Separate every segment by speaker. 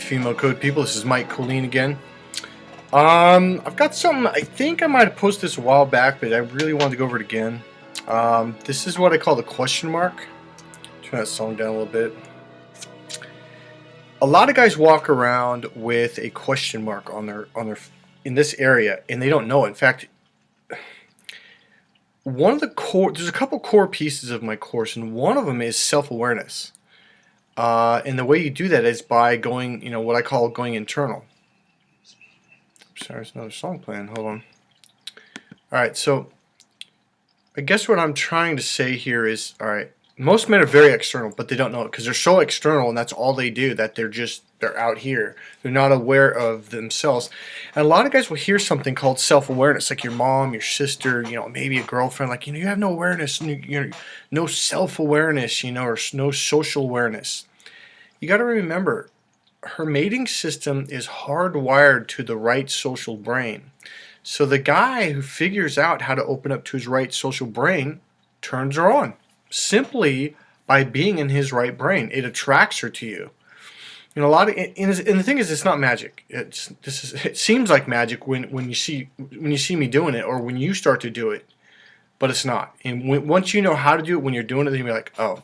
Speaker 1: Female Code people. This is Mike Kollin again. I've got something. I think I might have posted this a while back, but I really wanted to go over it again. This is what I call the question mark. Turn that song down a little bit. A lot of guys walk around with a question mark on their in this area, and they don't know it. In fact, one of the core there's a couple core pieces of my course, and one of them is self-awareness. And the way you do that is by going, what I call going internal. Sorry, there's another song playing. Hold on. All right, so I guess what I'm trying to say here is, all right, most men are very external, but they don't know it because they're so external, and that's all they do, that they're out here. They're not aware of themselves. And a lot of guys will hear something called self-awareness, like your mom, your sister, maybe a girlfriend, like, you have no awareness, no self-awareness, or no social awareness. You got to remember, her mating system is hardwired to the right social brain. So the guy who figures out how to open up to his right social brain turns her on, simply by being in his right brain. It attracts her to you. And the thing is, it's not magic. It seems like magic when you see me doing it, or when you start to do it, but it's not. And once you know how to do it, when you're doing it, then you'll be like, oh.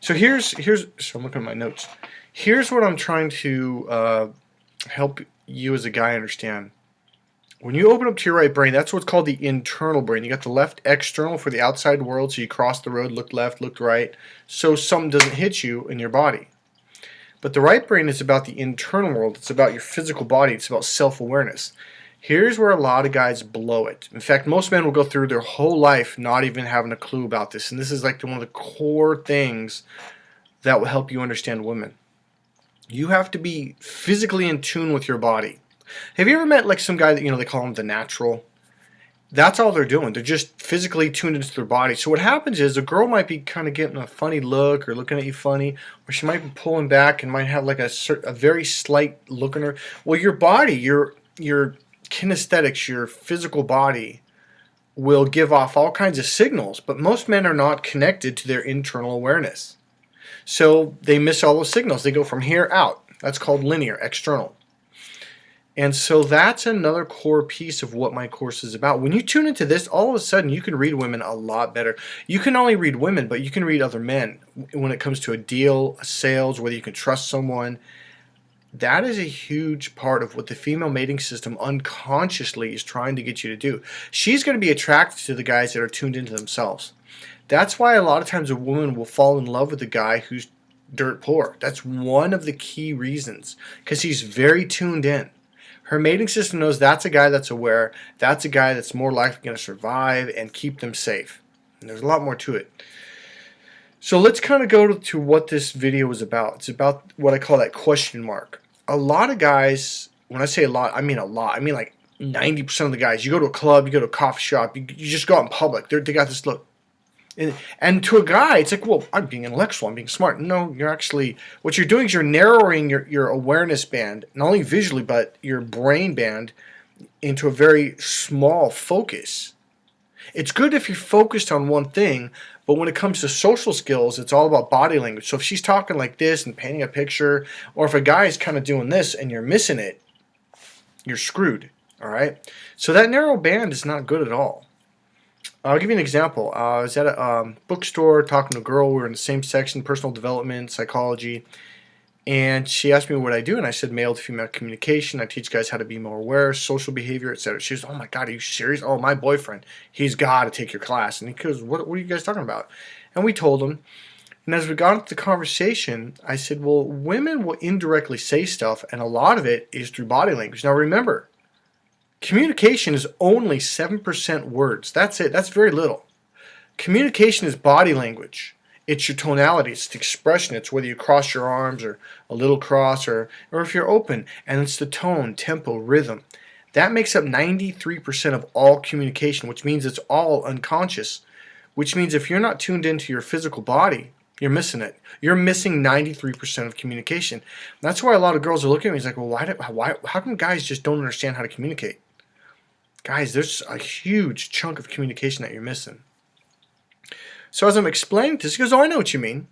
Speaker 1: So so I'm looking at my notes. Here's what I'm trying to help you as a guy understand. When you open up to your right brain, that's what's called the internal brain. You got the left external for the outside world, so you cross the road, look left, look right, so something doesn't hit you in your body. But the right brain is about the internal world. It's about your physical body. It's about self-awareness. Here's where a lot of guys blow it. In fact, most men will go through their whole life not even having a clue about this. And this is like one of the core things that will help you understand women. You have to be physically in tune with your body. Have you ever met like some guy that, they call him the natural? That's all they're doing. They're just physically tuned into their body. So what happens is a girl might be kind of getting a funny look or looking at you funny, or she might be pulling back and might have like a very slight look in her. Well, your body, your kinesthetics, your physical body will give off all kinds of signals, but most men are not connected to their internal awareness. So they miss all those signals. They go from here out. That's called linear, external. And so that's another core piece of what my course is about. When you tune into this, all of a sudden you can read women a lot better. You can not only read women, but you can read other men when it comes to a deal, a sales, whether you can trust someone. That is a huge part of what the female mating system unconsciously is trying to get you to do. She's going to be attracted to the guys that are tuned into themselves. That's why a lot of times a woman will fall in love with a guy who's dirt poor. That's one of the key reasons, because he's very tuned in. Her mating system knows that's a guy that's aware, that's a guy that's more likely going to survive and keep them safe. And there's a lot more to it. So let's kind of go to what this video is about. It's about what I call that question mark. A lot of guys, when I say a lot, I mean a lot. I mean like 90% of the guys. You go to a club, you go to a coffee shop, you just go out in public. They got this look. And to a guy, it's like, well, I'm being intellectual, I'm being smart. No, you're actually, what you're doing is you're narrowing your awareness band, not only visually, but your brain band, into a very small focus. It's good if you're focused on one thing, but when it comes to social skills, it's all about body language. So if she's talking like this and painting a picture, or if a guy is kind of doing this and you're missing it, you're screwed, all right? So that narrow band is not good at all. I'll give you an example. I was at a bookstore talking to a girl. We were in the same section, personal development, psychology, and she asked me what I do, and I said male to female communication. I teach guys how to be more aware, social behavior, etc. She was, oh my God, are you serious? Oh, my boyfriend, he's got to take your class. And he goes, what are you guys talking about? And we told him. And as we got into the conversation, I said, well, women will indirectly say stuff, and a lot of it is through body language. Now remember, communication is only 7% words. That's it. That's very little. Communication is body language. It's your tonality. It's the expression. It's whether you cross your arms or a little cross or if you're open. And it's the tone, tempo, rhythm. That makes up 93% of all communication, which means it's all unconscious. Which means if you're not tuned into your physical body, you're missing it. You're missing 93% of communication. That's why a lot of girls are looking at me and like, well, how come guys just don't understand how to communicate? Guys, there's a huge chunk of communication that you're missing. So as I'm explaining this, he goes, oh, I know what you mean.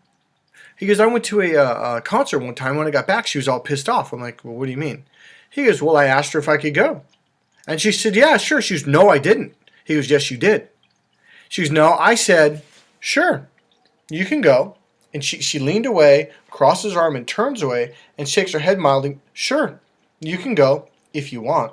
Speaker 1: He goes, I went to a concert one time. When I got back, she was all pissed off. I'm like, well, what do you mean? He goes, well, I asked her if I could go. And she said, yeah, sure. She goes, no, I didn't. He goes, yes, you did. She goes, no, I said, sure, you can go. And she leaned away, crosses her arm and turns away and shakes her head mildly. Sure, you can go if you want.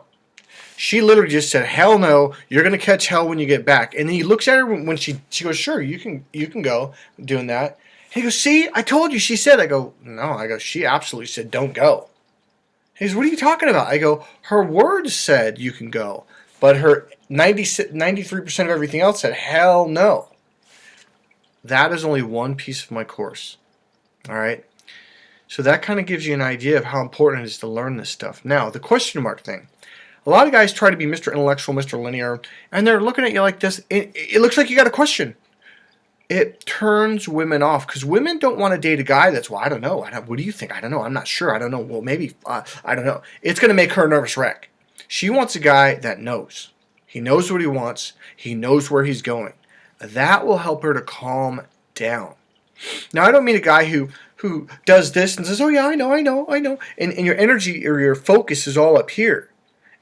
Speaker 1: She literally just said, hell no, you're going to catch hell when you get back. And then he looks at her when she goes, sure, you can go doing that. He goes, see, I told you, she said. I go, no, I go, she absolutely said, don't go. He goes, what are you talking about? I go, her words said you can go, but her 93% of everything else said, hell no. That is only one piece of my course. All right? So that kind of gives you an idea of how important it is to learn this stuff. Now, the question mark thing. A lot of guys try to be Mr. Intellectual, Mr. Linear, and they're looking at you like this. It looks like you got a question. It turns women off because women don't want to date a guy that's, well, I don't know. What do you think? I don't know. I'm not sure. I don't know. Well, maybe. I don't know. It's going to make her a nervous wreck. She wants a guy that knows. He knows what he wants. He knows where he's going. That will help her to calm down. Now, I don't mean a guy who does this and says, oh, yeah, I know. And your energy or your focus is all up here.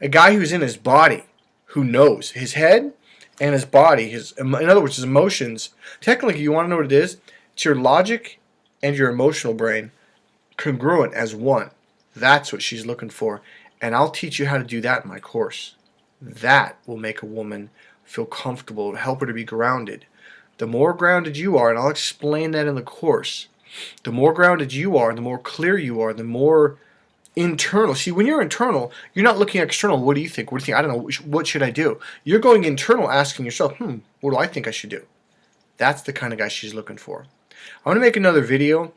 Speaker 1: A guy who's in his body, who knows his head and his body, in other words, his emotions. Technically, you want to know what it is? It's your logic and your emotional brain congruent as one. That's what she's looking for. And I'll teach you how to do that in my course. That will make a woman feel comfortable, help her to be grounded. The more grounded you are, and I'll explain that in the course, the more grounded you are, the more clear you are, the more internal. See, when you're internal, you're not looking external. What do you think? What do you think? I don't know. What should I do? You're going internal, asking yourself, what do I think I should do? That's the kind of guy she's looking for. I'm going to make another video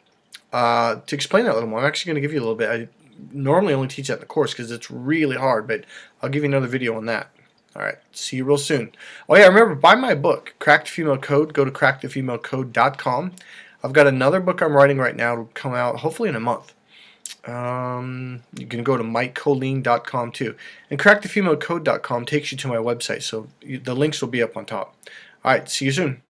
Speaker 1: to explain that a little more. I'm actually going to give you a little bit. I normally only teach that in the course because it's really hard, but I'll give you another video on that. All right, see you real soon. Oh yeah, remember, buy my book, Crack the Female Code. Go to crackthefemalecode.com. I've got another book I'm writing right now. It'll come out hopefully in a month. You can go to MikeKollin.com too. And crackthefemalecode.com takes you to my website, so the links will be up on top. All right, see you soon.